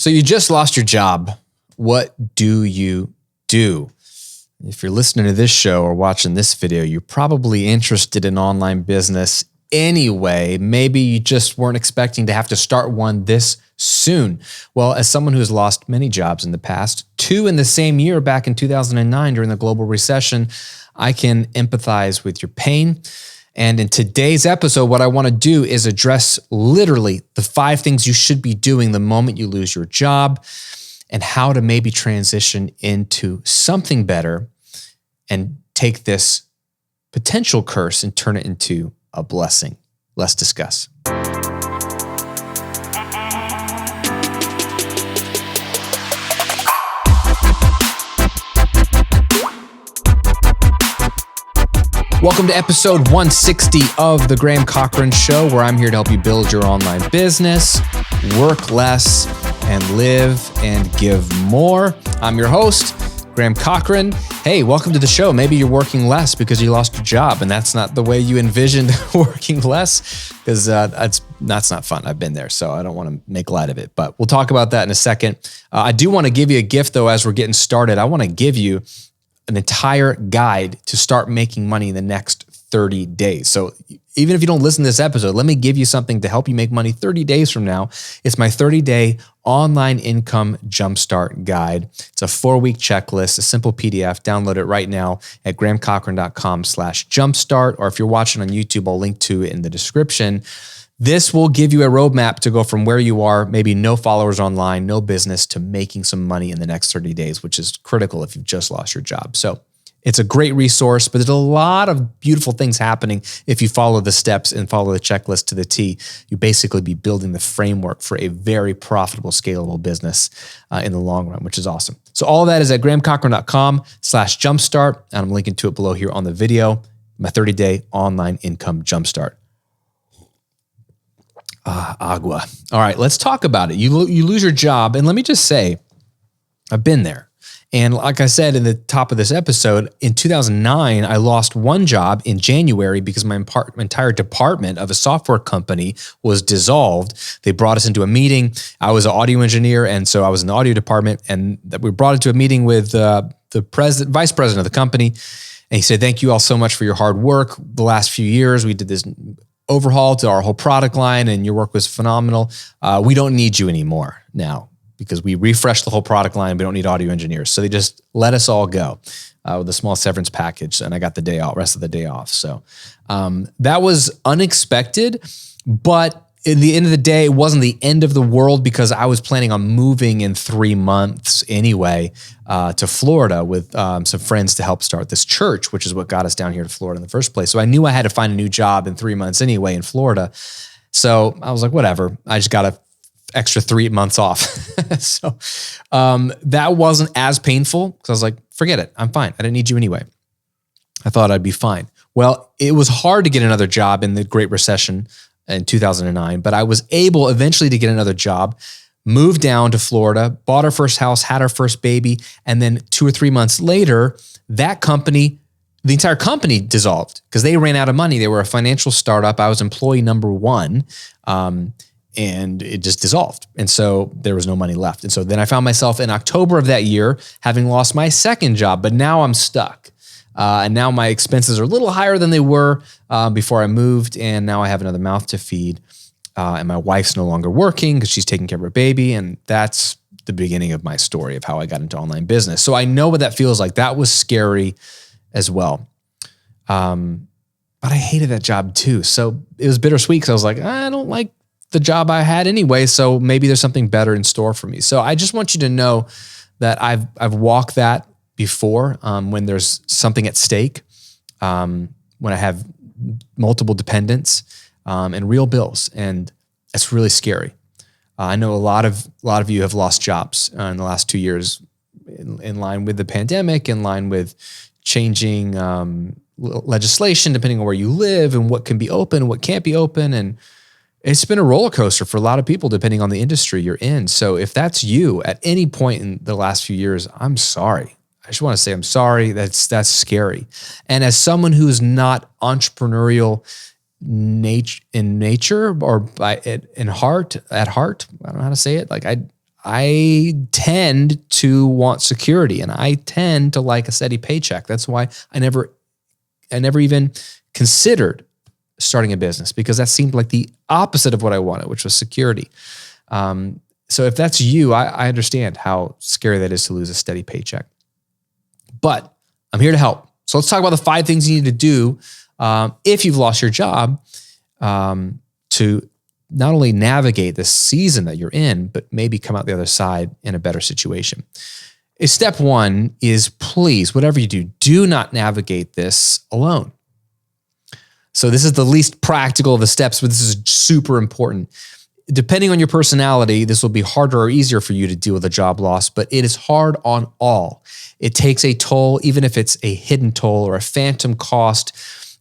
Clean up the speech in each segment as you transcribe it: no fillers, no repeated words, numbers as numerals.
So you just lost your job. What do you do? If you're listening to this show or watching this video, you're probably interested in online business anyway. Maybe you just weren't expecting to have to start one this soon. Well, as someone who's lost many jobs in the past, 2 in the same year back in 2009 during the global recession, I can empathize with your pain. And in today's episode, what I want to do is address literally the 5 things you should be doing the moment you lose your job and how to maybe transition into something better and take this potential curse and turn it into a blessing. Let's discuss. Welcome to episode 160 of The Graham Cochran Show, where I'm here to help you build your online business, work less, and live and give more. I'm your host, Graham Cochran. Hey, welcome to the show. Maybe you're working less because you lost your job, and that's not the way you envisioned working less, because that's not fun. I've been there, so I don't want to make light of it, but we'll talk about that in a second. I do want to give you a gift, though, as we're getting started. I want to give you an entire guide to start making money in the next 30 days. So even if you don't listen to this episode, let me give you something to help you make money 30 days from now. It's my 30-day online income jumpstart guide. It's a 4-week checklist, a simple PDF. Download it right now at grahamcochran.com/jumpstart. Or if you're watching on YouTube, I'll link to it in the description. This will give you a roadmap to go from where you are, maybe no followers online, no business, to making some money in the next 30 days, which is critical if you've just lost your job. So it's a great resource, but there's a lot of beautiful things happening if you follow the steps and follow the checklist to the T. You basically be building the framework for a very profitable, scalable business in the long run, which is awesome. So all of that is at grahamcochran.com/jumpstart, and I'm linking to it below here on the video, my 30-day online income jumpstart. Agua. All right, let's talk about it. You lose your job, and let me just say, I've been there. And like I said in the top of this episode, in 2009, I lost one job in January because my entire department of a software company was dissolved. They brought us into a meeting. I was an audio engineer, and so I was in the audio department, and we brought into a meeting with the vice president of the company, and he said, "Thank you all so much for your hard work. The last few years, we did this overhaul to our whole product line, and your work was phenomenal. We don't need you anymore now because we refreshed the whole product line. We don't need audio engineers." So they just let us all go with a small severance package, and I got the rest of the day off. So that was unexpected, but in the end of the day, it wasn't the end of the world because I was planning on moving in 3 months anyway to Florida with some friends to help start this church, which is what got us down here to Florida in the first place. So I knew I had to find a new job in 3 months anyway in Florida. So I was like, whatever. I just got an extra 3 months off. So that wasn't as painful because I was like, forget it. I'm fine. I didn't need you anyway. I thought I'd be fine. Well, it was hard to get another job in the Great Recession in 2009, but I was able eventually to get another job, moved down to Florida, bought our first house, had our first baby, and then 2 or 3 months later, that company, the entire company dissolved because they ran out of money. They were a financial startup. I was employee number 1, and it just dissolved. And so there was no money left. And so then I found myself in October of that year having lost my second job, but now I'm stuck. And now my expenses are a little higher than they were before I moved, and now I have another mouth to feed. And my wife's no longer working because she's taking care of her baby, and that's the beginning of my story of how I got into online business. So I know what that feels like. That was scary as well. But I hated that job too. So it was bittersweet because I was like, I don't like the job I had anyway, so maybe there's something better in store for me. So I just want you to know that I've walked that before when there's something at stake, when I have multiple dependents and real bills, and it's really scary. I know a lot of you have lost jobs in the last 2 years in line with the pandemic, in line with changing legislation depending on where you live and what can be open, what can't be open, and it's been a roller coaster for a lot of people depending on the industry you're in. So if that's you at any point in the last few years, I'm sorry. I just want to say I'm sorry. That's scary. And as someone who is not entrepreneurial in nature or at heart, I don't know how to say it. Like I tend to want security and I tend to like a steady paycheck. That's why I never even considered starting a business, because that seemed like the opposite of what I wanted, which was security. So if that's you, I understand how scary that is to lose a steady paycheck. But I'm here to help. So let's talk about the 5 things you need to do if you've lost your job to not only navigate the season that you're in, but maybe come out the other side in a better situation. Step 1 is, please, whatever you do not navigate this alone. So this is the least practical of the steps, but this is super important. Depending on your personality, this will be harder or easier for you to deal with a job loss, but it is hard on all. It takes a toll, even if it's a hidden toll or a phantom cost.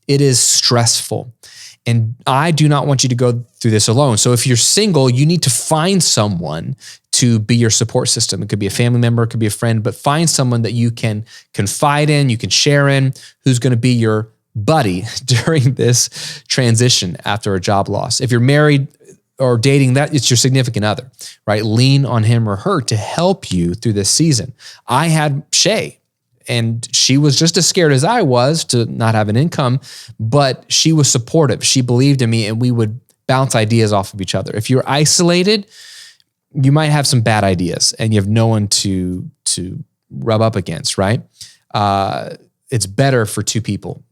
It is stressful. And I do not want you to go through this alone. So if you're single, you need to find someone to be your support system. It could be a family member, it could be a friend, but find someone that you can confide in, you can share in, who's going to be your buddy during this transition after a job loss. If you're married or dating, that it's your significant other, right? Lean on him or her to help you through this season. I had Shay, and she was just as scared as I was to not have an income, but she was supportive. She believed in me, and we would bounce ideas off of each other. If you're isolated, you might have some bad ideas and you have no one to rub up against, right? It's better for 2 people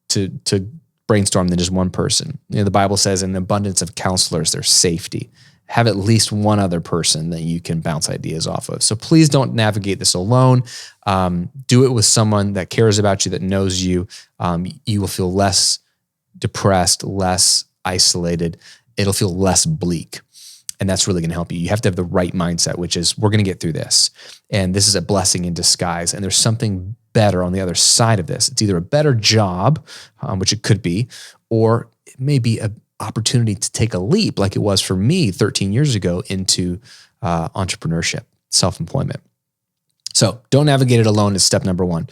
to brainstorm than just one person. You know, the Bible says in the abundance of counselors, there's safety. Have at least one other person that you can bounce ideas off of. So please don't navigate this alone. Do it with someone that cares about you, that knows you. You will feel less depressed, less isolated. It'll feel less bleak. And that's really going to help you. You have to have the right mindset, which is, we're going to get through this. And this is a blessing in disguise. And there's something better on the other side of this. It's either a better job, which it could be, or it may be an opportunity to take a leap, like it was for me 13 years ago, into entrepreneurship, self-employment. So don't navigate it alone is step number 1.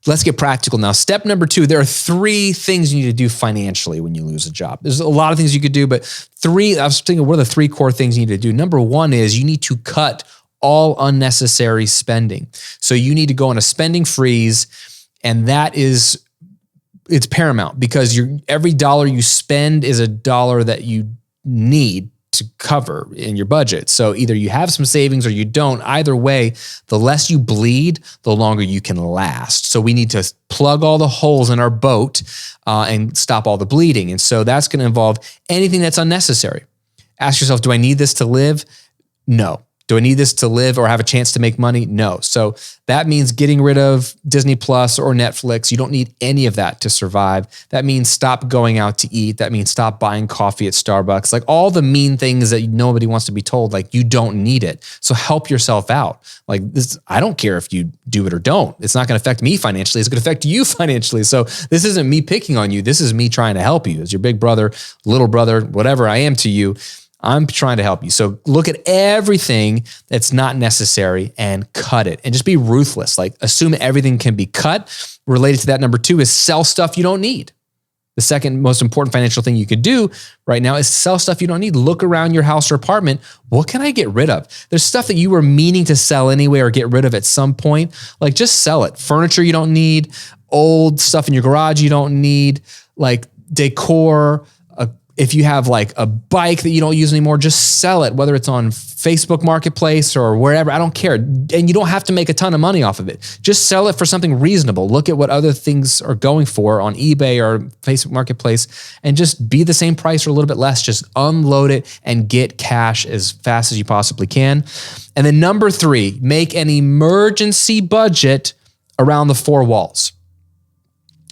Let's get practical now. Step number 2, there are 3 things you need to do financially when you lose a job. There's a lot of things you could do, but 3, I was thinking, what are the 3 core things you need to do? Number 1 is you need to cut all unnecessary spending. So you need to go on a spending freeze, and it's paramount, because every dollar you spend is a dollar that you need to cover in your budget. So either you have some savings or you don't. Either way, the less you bleed, the longer you can last. So we need to plug all the holes in our boat and stop all the bleeding. And so that's going to involve anything that's unnecessary. Ask yourself, do I need this to live? No. Do I need this to live or have a chance to make money? No. So that means getting rid of Disney Plus or Netflix. You don't need any of that to survive. That means stop going out to eat. That means stop buying coffee at Starbucks. Like all the mean things that nobody wants to be told, like you don't need it. So help yourself out. Like this, I don't care if you do it or don't. It's not going to affect me financially. It's going to affect you financially. So this isn't me picking on you. This is me trying to help you as your big brother, little brother, whatever I am to you. I'm trying to help you. So look at everything that's not necessary and cut it, and just be ruthless. Like assume everything can be cut. Related to that, number 2 is sell stuff you don't need. The second most important financial thing you could do right now is sell stuff you don't need. Look around your house or apartment. What can I get rid of? There's stuff that you were meaning to sell anyway or get rid of at some point. Like just sell it. Furniture you don't need, old stuff in your garage you don't need, like decor. If you have like a bike that you don't use anymore, just sell it, whether it's on Facebook Marketplace or wherever, I don't care. And you don't have to make a ton of money off of it. Just sell it for something reasonable. Look at what other things are going for on eBay or Facebook Marketplace and just be the same price or a little bit less. Just unload it and get cash as fast as you possibly can. And then number 3, make an emergency budget around the 4 walls,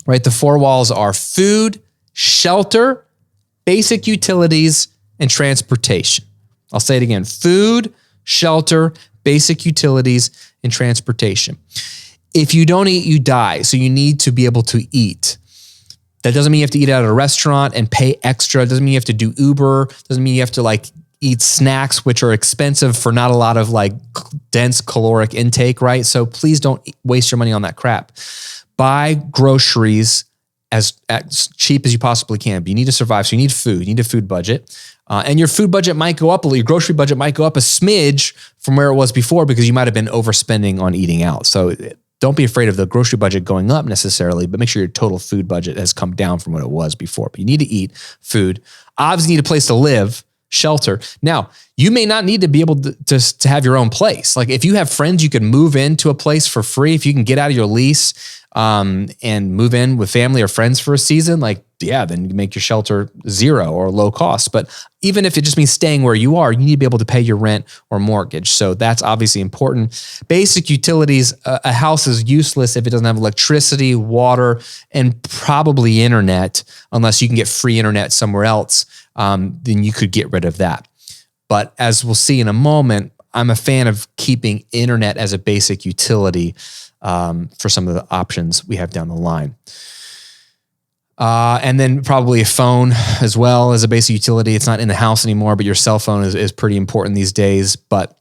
right? The 4 walls are food, shelter, basic utilities, and transportation. I'll say it again: food, shelter, basic utilities, and transportation. If you don't eat, you die. So you need to be able to eat. That doesn't mean you have to eat out at a restaurant and pay extra. It doesn't mean you have to do Uber. It doesn't mean you have to like eat snacks, which are expensive for not a lot of like dense caloric intake, right? So please don't waste your money on that crap. Buy groceries as cheap as you possibly can. But you need to survive. So you need food. You need a food budget. And your food budget might go up a little, your grocery budget might go up a smidge from where it was before because you might have been overspending on eating out. So don't be afraid of the grocery budget going up necessarily, but make sure your total food budget has come down from what it was before. But you need to eat food. Obviously, you need a place to live, shelter. Now, you may not need to be able to have your own place. Like if you have friends, you can move into a place for free. If you can get out of your lease and move in with family or friends for a season, then you make your shelter zero or low cost. But even if it just means staying where you are, you need to be able to pay your rent or mortgage. So that's obviously important. Basic utilities, a house is useless if it doesn't have electricity, water, and probably internet, unless you can get free internet somewhere else. Then you could get rid of that. But as we'll see in a moment, I'm a fan of keeping internet as a basic utility for some of the options we have down the line. And then probably a phone as well as a basic utility. It's not in the house anymore, but your cell phone is pretty important these days. But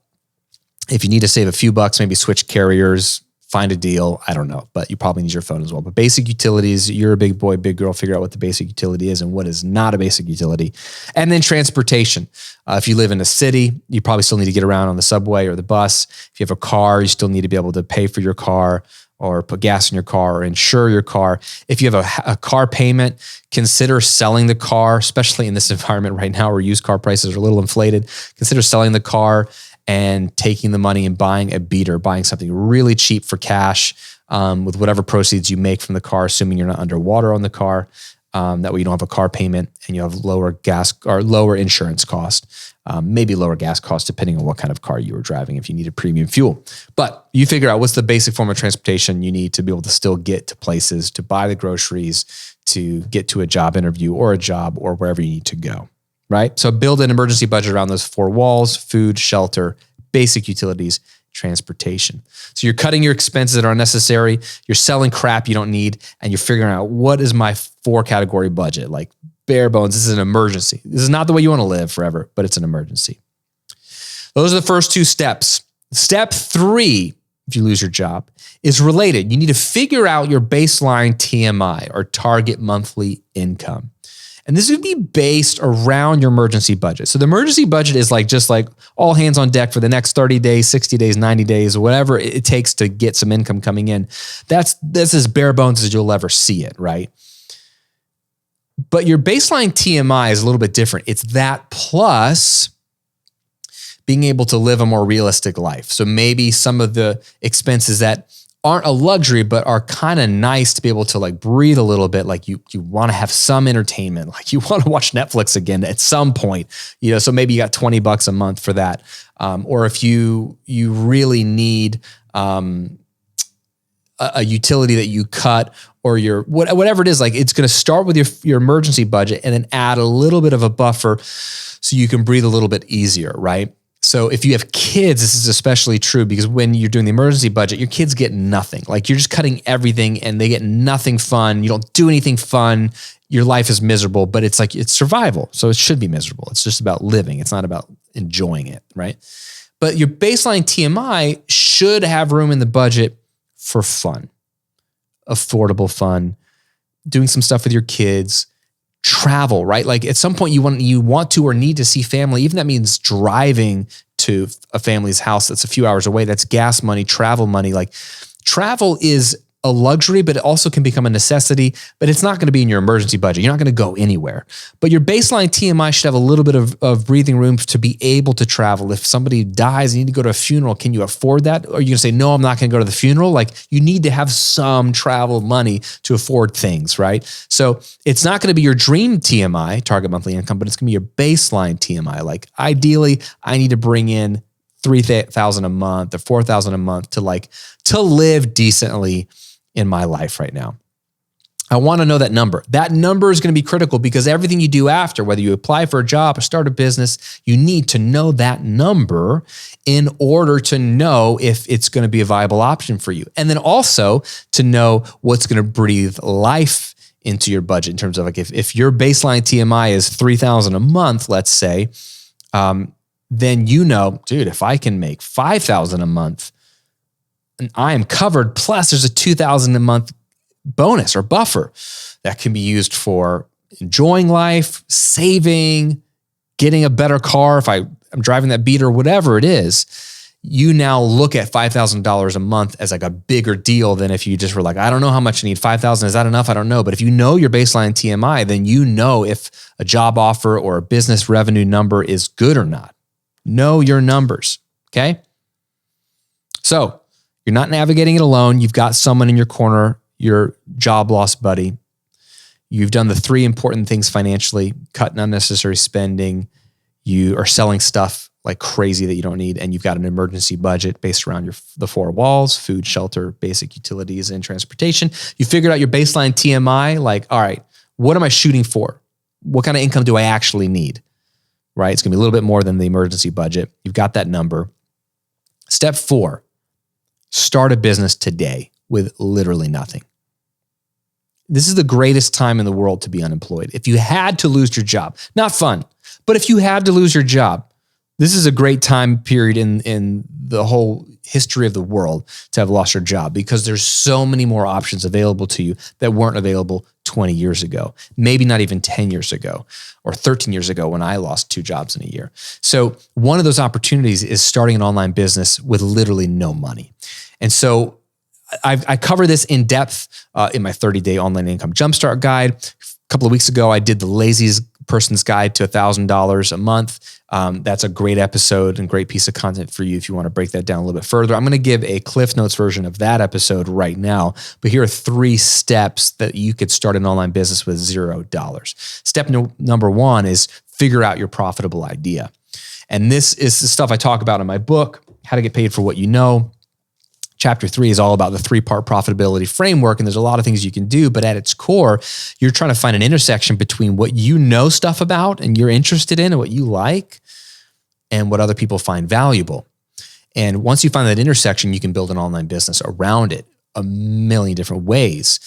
if you need to save a few bucks, maybe switch carriers, find a deal. I don't know, but you probably need your phone as well. But basic utilities, you're a big boy, big girl, figure out what the basic utility is and what is not a basic utility. And then transportation. If you live in a city, you probably still need to get around on the subway or the bus. If you have a car, you still need to be able to pay for your car or put gas in your car or insure your car. If you have a car payment, consider selling the car, especially in this environment right now where used car prices are a little inflated. Consider selling the car and taking the money and buying a beater, buying something really cheap for cash with whatever proceeds you make from the car, assuming you're not underwater on the car. That way you don't have a car payment and you have lower gas or lower insurance cost, maybe lower gas cost depending on what kind of car you were driving if you needed premium fuel. But you figure out what's the basic form of transportation you need to be able to still get to places, to buy the groceries, to get to a job interview or a job or wherever you need to go, right? So build an emergency budget around those four walls: food, shelter, basic utilities, transportation. So you're cutting your expenses that are unnecessary, you're selling crap you don't need, and you're figuring out what is my 4-category budget, like bare bones. This is an emergency. This is not the way you want to live forever, but it's an emergency. Those are the first 2 steps. Step 3, if you lose your job, is related. You need to figure out your baseline TMI or target monthly income. And this would be based around your emergency budget. So the emergency budget is just like all hands on deck for the next 30 days, 60 days, 90 days, whatever it takes to get some income coming in. That's as bare bones as you'll ever see it, right? But your baseline TMI is a little bit different. It's that plus being able to live a more realistic life. So maybe some of the expenses that aren't a luxury, but are kind of nice to be able to breathe a little bit. Like you want to have some entertainment, like you want to watch Netflix again at some point, so maybe you got $20 a month for that. Or if you really need a utility that you cut or whatever it is, it's going to start with your emergency budget and then add a little bit of a buffer so you can breathe a little bit easier, right? So if you have kids, this is especially true because when you're doing the emergency budget, your kids get nothing. You're just cutting everything and they get nothing fun. You don't do anything fun. Your life is miserable, but it's survival. So it should be miserable. It's just about living. It's not about enjoying it, right? But your baseline TMI should have room in the budget for fun, affordable fun, doing some stuff with your kids, travel, right? At some point you want to or need to see family, even that means driving to a family's house that's a few hours away. That's gas money, travel money. Travel is a luxury, but it also can become a necessity, but it's not going to be in your emergency budget. You're not going to go anywhere. But your baseline TMI should have a little bit of breathing room to be able to travel. If somebody dies and you need to go to a funeral, can you afford that? Or are you going to say, no, I'm not going to go to the funeral? You need to have some travel money to afford things, right? So it's not going to be your dream TMI, target monthly income, but it's going to be your baseline TMI. Ideally, I need to bring in $3,000 a month or $4,000 a month to live decently in my life right now. I want to know that number. That number is going to be critical because everything you do after, whether you apply for a job or start a business, you need to know that number in order to know if it's going to be a viable option for you. And then also to know what's going to breathe life into your budget in terms of if your baseline TMI is $3,000 a month, let's say, then dude, if I can make $5,000 a month, and I am covered, plus there's a $2,000 a month bonus or buffer that can be used for enjoying life, saving, getting a better car, if I'm driving that Beat or whatever it is, you now look at $5,000 a month as like a bigger deal than if you just were like, I don't know how much I need. 5,000, is that enough? I don't know. But if you know your baseline TMI, then you know if a job offer or a business revenue number is good or not. Know your numbers, okay? So you're not navigating it alone. You've got someone in your corner, your job loss buddy. You've done the 3 important things financially: cutting unnecessary spending. You are selling stuff like crazy that you don't need, and you've got an emergency budget based around the 4 walls: food, shelter, basic utilities, and transportation. You figured out your baseline TMI, like, all right, what am I shooting for? What kind of income do I actually need? Right? It's gonna be a little bit more than the emergency budget. You've got that number. Step 4, start a business today with literally nothing. This is the greatest time in the world to be unemployed. If you had to lose your job, not fun, but if you had to lose your job, this is a great time period in the whole history of the world to have lost your job, because there's so many more options available to you that weren't available 20 years ago, maybe not even 10 years ago or 13 years ago when I lost 2 jobs in a year. So one of those opportunities is starting an online business with literally no money. And so I cover this in depth in my 30-day online income jumpstart guide. A couple of weeks ago, I did the laziest person's guide to $1,000 a month. That's a great episode and great piece of content for you if you want to break that down a little bit further. I'm going to give a Cliff Notes version of that episode right now, but here are 3 steps that you could start an online business with $0. Step number 1 is figure out your profitable idea. And this is the stuff I talk about in my book, How to Get Paid for What You Know. Chapter 3 is all about the 3-part profitability framework, and there's a lot of things you can do, but at its core, you're trying to find an intersection between what you know stuff about and you're interested in and what you like and what other people find valuable. And once you find that intersection, you can build an online business around it a million different ways.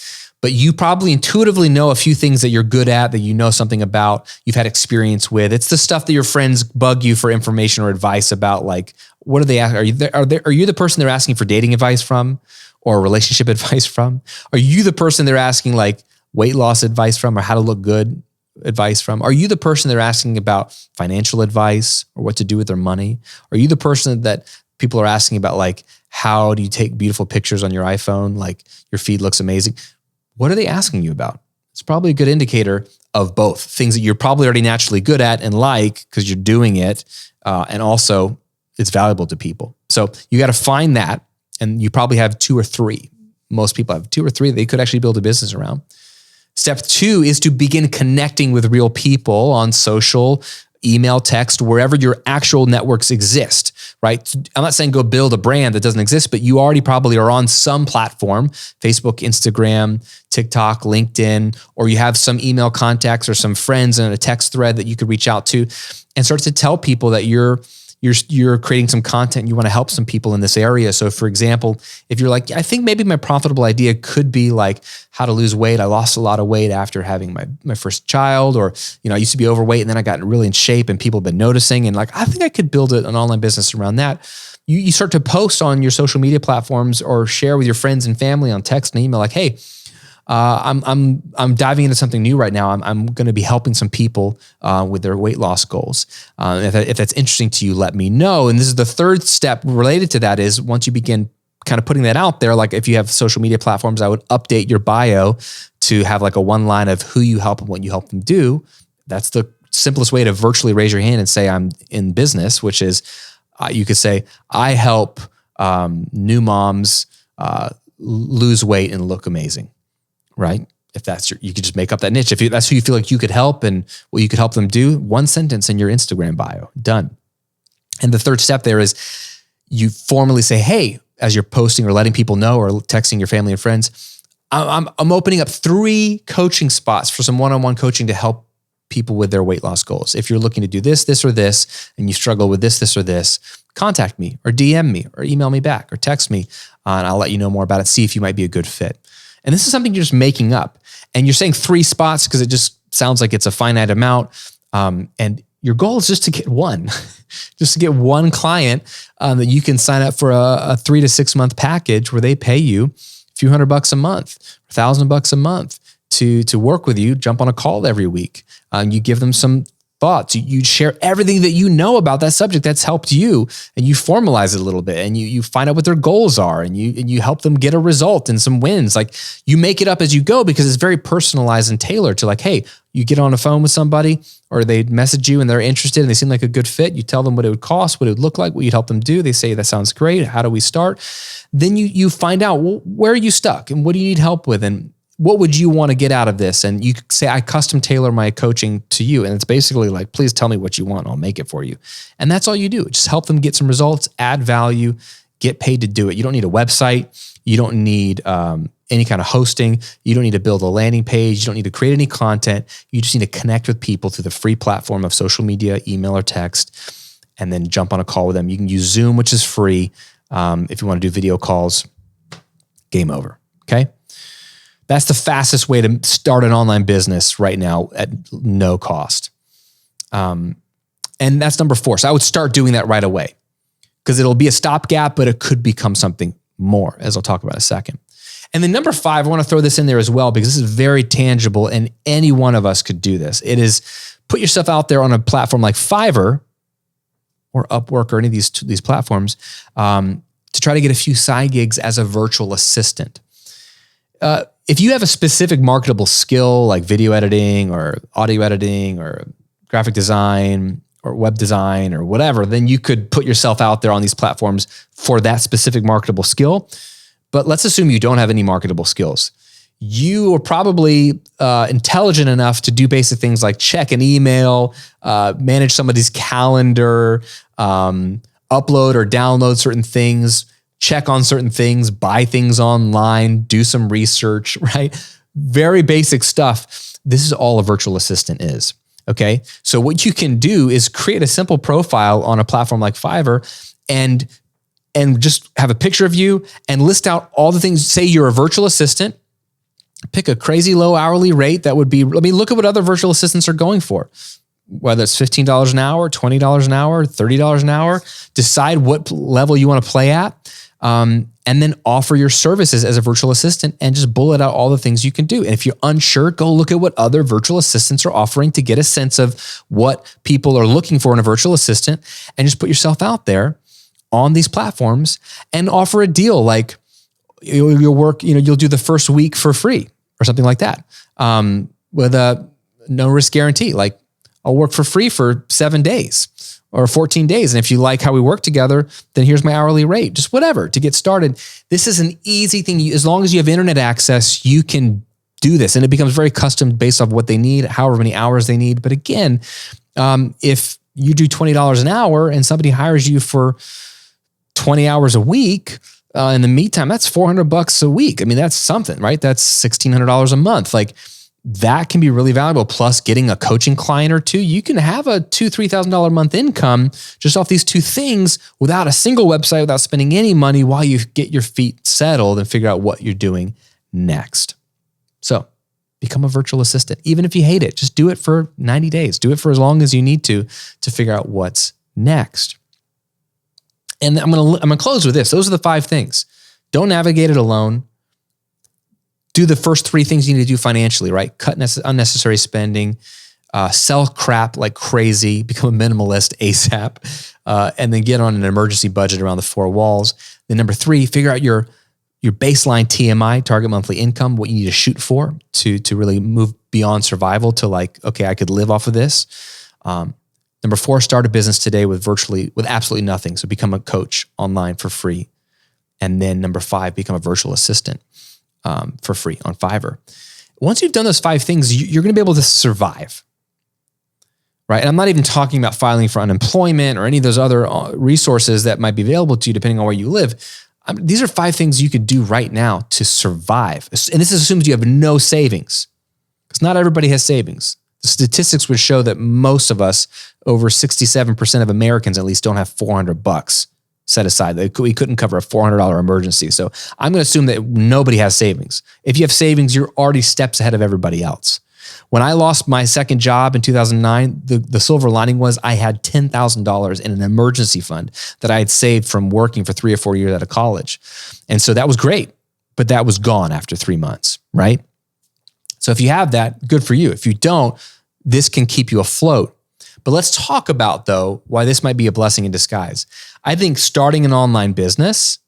But you probably intuitively know a few things that you're good at, that you know something about, you've had experience with. It's the stuff that your friends bug you for information or advice about, like, what are they asking? Are you the person they're asking for dating advice from or relationship advice from? Are you the person they're asking like weight loss advice from or how to look good advice from? Are you the person they're asking about financial advice or what to do with their money? Are you the person that people are asking about, like, how do you take beautiful pictures on your iPhone? Like, your feed looks amazing. What are they asking you about? It's probably a good indicator of both things that you're probably already naturally good at and like because you're doing it, and also it's valuable to people. So you got to find that, and you probably have 2 or 3. Most people have 2 or 3 that they could actually build a business around. Step 2 is to begin connecting with real people on social, email, text, wherever your actual networks exist, right? I'm not saying go build a brand that doesn't exist, but you already probably are on some platform, Facebook, Instagram, TikTok, LinkedIn, or you have some email contacts or some friends in a text thread that you could reach out to and start to tell people that you're creating some content and you want to help some people in this area. So for example, if you're like, I think maybe my profitable idea could be like how to lose weight. I lost a lot of weight after having my first child, or, I used to be overweight and then I got really in shape and people have been noticing. And like, I think I could build an online business around that. You start to post on your social media platforms or share with your friends and family on text and email, like, hey, I'm diving into something new right now. I'm going to be helping some people with their weight loss goals. If that's interesting to you, let me know. And this is the 3rd step related to that is once you begin kind of putting that out there, like if you have social media platforms, I would update your bio to have like a 1 line of who you help and what you help them do. That's the simplest way to virtually raise your hand and say I'm in business, which is you could say, I help new moms lose weight and look amazing. Right? If that's you could just make up that niche. If that's who you feel like you could help and what you could help them do, 1 sentence in your Instagram bio, done. And the 3rd step there is you formally say, hey, as you're posting or letting people know or texting your family and friends, I'm opening up 3 coaching spots for some one-on-one coaching to help people with their weight loss goals. If you're looking to do this, this, or this, and you struggle with this, this, or this, contact me or DM me or email me back or text me and I'll let you know more about it. See if you might be a good fit. And this is something you're just making up. And you're saying 3 spots because it just sounds like it's a finite amount. And your goal is just to get 1, just to get 1 client that you can sign up for a 3 to 6 month package where they pay you a few $100 a month, $1,000 a month to work with you, jump on a call every week. You give them some thoughts. You share everything that you know about that subject that's helped you, and you formalize it a little bit, and you find out what their goals are, and you help them get a result and some wins. Like, you make it up as you go because it's very personalized and tailored to, like, hey, you get on the phone with somebody or they message you and they're interested and they seem like a good fit. You tell them what it would cost, what it would look like, what you'd help them do. They say, that sounds great. How do we start? Then you find out, well, where are you stuck and what do you need help with? And what would you want to get out of this? And you say, I custom tailor my coaching to you. And it's basically like, please tell me what you want. I'll make it for you. And that's all you do. Just help them get some results, add value, get paid to do it. You don't need a website. You don't need any kind of hosting. You don't need to build a landing page. You don't need to create any content. You just need to connect with people through the free platform of social media, email, or text, and then jump on a call with them. You can use Zoom, which is free. If you want to do video calls, game over. Okay. That's the fastest way to start an online business right now at no cost. And that's number 4. So I would start doing that right away because it'll be a stopgap, but it could become something more, as I'll talk about in a second. And then number 5, I want to throw this in there as well because this is very tangible and any one of us could do this. It is put yourself out there on a platform like Fiverr or Upwork or any of these platforms to try to get a few side gigs as a virtual assistant. If you have a specific marketable skill like video editing or audio editing or graphic design or web design or whatever, then you could put yourself out there on these platforms for that specific marketable skill. But let's assume you don't have any marketable skills. You are probably intelligent enough to do basic things like check an email, manage somebody's calendar, upload or download certain things, check on certain things, buy things online, do some research, right? Very basic stuff. This is all a virtual assistant is, okay? So what you can do is create a simple profile on a platform like Fiverr and just have a picture of you and list out all the things. Say you're a virtual assistant, pick a crazy low hourly rate that would be, look at what other virtual assistants are going for. Whether it's $15 an hour, $20 an hour, $30 an hour, decide what level you want to play at. And then offer your services as a virtual assistant and just bullet out all the things you can do. And if you're unsure, go look at what other virtual assistants are offering to get a sense of what people are looking for in a virtual assistant and just put yourself out there on these platforms and offer a deal like you'll work, you'll do the first week for free or something like that with a no risk guarantee. Like I'll work for free for 7 days. Or 14 days. And if you like how we work together, then here's my hourly rate, just whatever to get started. This is an easy thing. As long as you have internet access, you can do this. And it becomes very custom based off what they need, however many hours they need. But again, if you do $20 an hour and somebody hires you for 20 hours a week, in the meantime, that's $400 a week. That's something, right? That's $1,600 a month. Like, that can be really valuable. Plus getting a coaching client or two, you can have a $2,000-$3,000 a month income just off these 2 things without a single website, without spending any money while you get your feet settled and figure out what you're doing next. So become a virtual assistant. Even if you hate it, just do it for 90 days. Do it for as long as you need to figure out what's next. And I'm gonna close with this. Those are the 5 things. Don't navigate it alone. Do the first 3 things you need to do financially, right? Cut unnecessary spending, sell crap like crazy, become a minimalist ASAP, and then get on an emergency budget around the 4 walls. Then number 3, figure out your baseline TMI, target monthly income, what you need to shoot for to really move beyond survival to like, okay, I could live off of this. Number 4, start a business today with absolutely nothing. So become a coach online for free. And then number 5, become a virtual assistant. For free on Fiverr. Once you've done those 5 things, you're going to be able to survive, right? And I'm not even talking about filing for unemployment or any of those other resources that might be available to you depending on where you live. These are 5 things you could do right now to survive. And this assumes you have no savings because not everybody has savings. The statistics would show that most of us, over 67% of Americans at least, don't have $400 set aside. We couldn't cover a $400 emergency. So I'm going to assume that nobody has savings. If you have savings, you're already steps ahead of everybody else. When I lost my second job in 2009, the silver lining was I had $10,000 in an emergency fund that I had saved from working for 3 or 4 years out of college. And so that was great, but that was gone after 3 months, right? So if you have that, good for you. If you don't, this can keep you afloat. But let's talk about, though, why this might be a blessing in disguise. I think starting an online business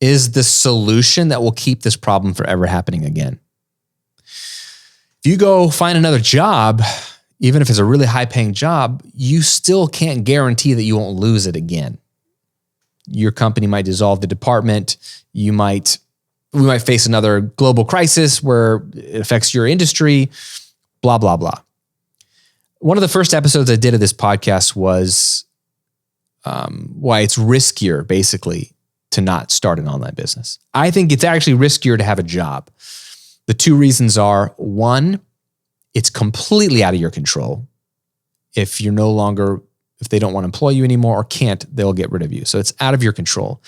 is the solution that will keep this problem from ever happening again. If you go find another job, even if it's a really high-paying job, you still can't guarantee that you won't lose it again. Your company might dissolve the department. We might face another global crisis where it affects your industry, blah, blah, blah. One of the first episodes I did of this podcast was why it's riskier, basically, to not start an online business. I think it's actually riskier to have a job. The two reasons are, one, it's completely out of your control. If they don't want to employ you anymore or can't, they'll get rid of you. So it's out of your control.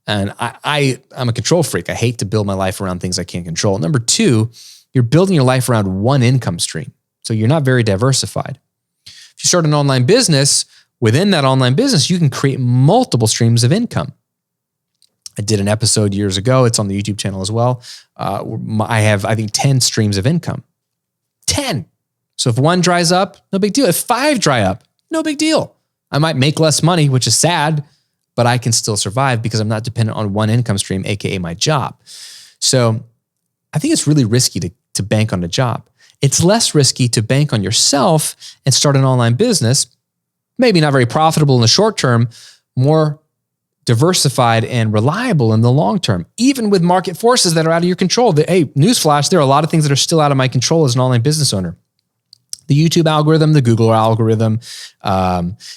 And I'm a control freak. I hate to build my life around things I can't control. Number two, you're building your life around one income stream. So you're not very diversified. If you start an online business, within that online business, you can create multiple streams of income. I did an episode years ago. It's on the YouTube channel as well. I have, I think, 10 streams of income. 10. So if one dries up, no big deal. If 5 dry up, no big deal. I might make less money, which is sad, but I can still survive because I'm not dependent on one income stream, AKA my job. So I think it's really risky to bank on a job. It's less risky to bank on yourself and start an online business, maybe not very profitable in the short term, more diversified and reliable in the long term, even with market forces that are out of your control. Hey, newsflash, there are a lot of things that are still out of my control as an online business owner. The YouTube algorithm, the Google algorithm,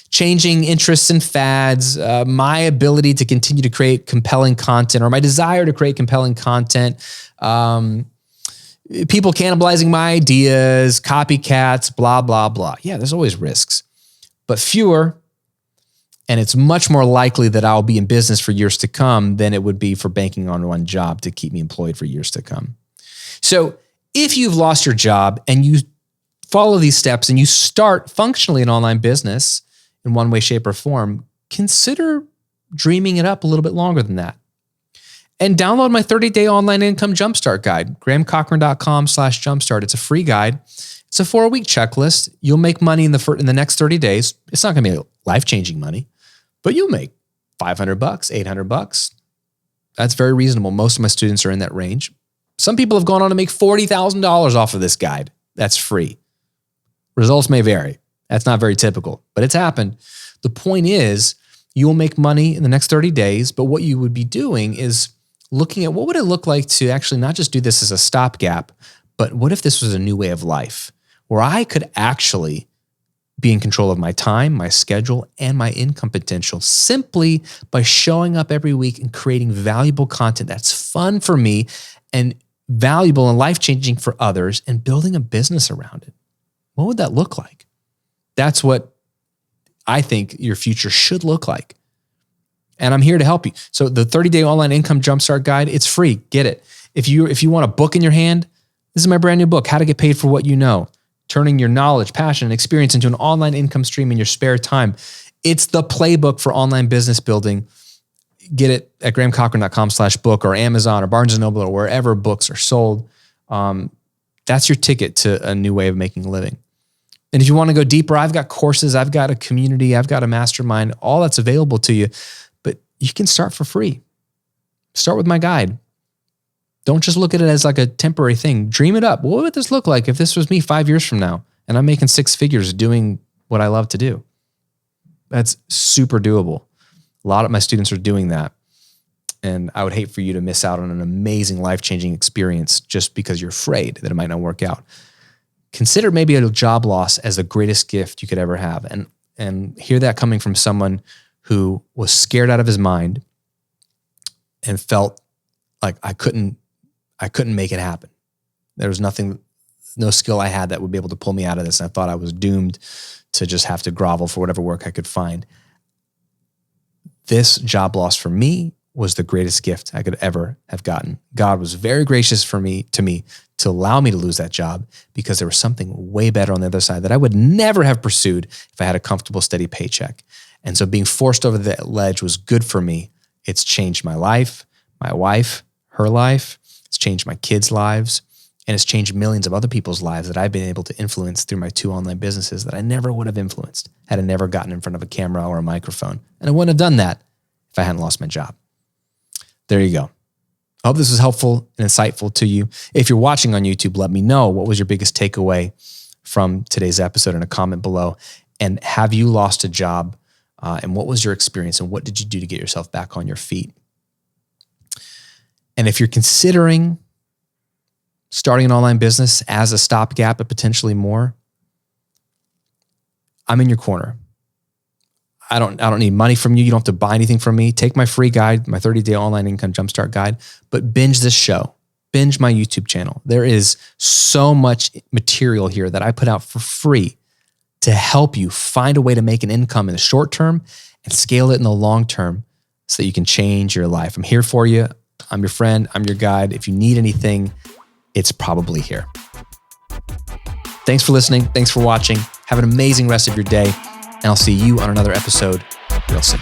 changing interests and fads, my ability to continue to create compelling content or my desire to create compelling content, people cannibalizing my ideas, copycats, blah, blah, blah. Yeah, there's always risks, but fewer. And it's much more likely that I'll be in business for years to come than it would be for banking on one job to keep me employed for years to come. So if you've lost your job and you follow these steps and you start functionally an online business in one way, shape, or form, consider dreaming it up a little bit longer than that. And download my 30-day online income jumpstart guide, grahamcochran.com/jumpstart. It's a free guide. It's a 4-week checklist. You'll make money in the next 30 days. It's not going to be life-changing money, but you'll make $500, $800. That's very reasonable. Most of my students are in that range. Some people have gone on to make $40,000 off of this guide. That's free. Results may vary. That's not very typical, but it's happened. The point is, you will make money in the next 30 days, but what you would be doing is looking at what would it look like to actually not just do this as a stopgap, but what if this was a new way of life where I could actually be in control of my time, my schedule, and my income potential simply by showing up every week and creating valuable content that's fun for me and valuable and life-changing for others and building a business around it. What would that look like? That's what I think your future should look like. And I'm here to help you. So the 30-day online income jumpstart guide, it's free. Get it. If you want a book in your hand, this is my brand new book, How to Get Paid for What You Know, turning your knowledge, passion, and experience into an online income stream in your spare time. It's the playbook for online business building. Get it at grahamcochran.com/book or Amazon or Barnes & Noble or wherever books are sold. That's your ticket to a new way of making a living. And if you want to go deeper, I've got courses, I've got a community, I've got a mastermind, all that's available to you. But you can start for free. Start with my guide. Don't just look at it as like a temporary thing. Dream it up. What would this look like if this was me 5 years from now and I'm making 6 figures doing what I love to do? That's super doable. A lot of my students are doing that. And I would hate for you to miss out on an amazing life-changing experience just because you're afraid that it might not work out. Consider maybe a job loss as the greatest gift you could ever have. And hear that coming from someone who was scared out of his mind and felt like I couldn't make it happen. There was no skill I had that would be able to pull me out of this. And I thought I was doomed to just have to grovel for whatever work I could find. This job loss for me was the greatest gift I could ever have gotten. God was very gracious to me to allow me to lose that job because there was something way better on the other side that I would never have pursued if I had a comfortable, steady paycheck. And so being forced over that ledge was good for me. It's changed my life, my wife, her life. It's changed my kids' lives. And it's changed millions of other people's lives that I've been able to influence through my 2 online businesses that I never would have influenced had I never gotten in front of a camera or a microphone. And I wouldn't have done that if I hadn't lost my job. There you go. I hope this was helpful and insightful to you. If you're watching on YouTube, let me know what was your biggest takeaway from today's episode in a comment below. And have you lost a job? And what was your experience? And what did you do to get yourself back on your feet? And if you're considering starting an online business as a stopgap, but potentially more, I'm in your corner. I don't need money from you. You don't have to buy anything from me. Take my free guide, my 30-day online income jumpstart guide, but binge this show. Binge my YouTube channel. There is so much material here that I put out for free to help you find a way to make an income in the short term and scale it in the long term so that you can change your life. I'm here for you. I'm your friend. I'm your guide. If you need anything, it's probably here. Thanks for listening. Thanks for watching. Have an amazing rest of your day. And I'll see you on another episode real soon.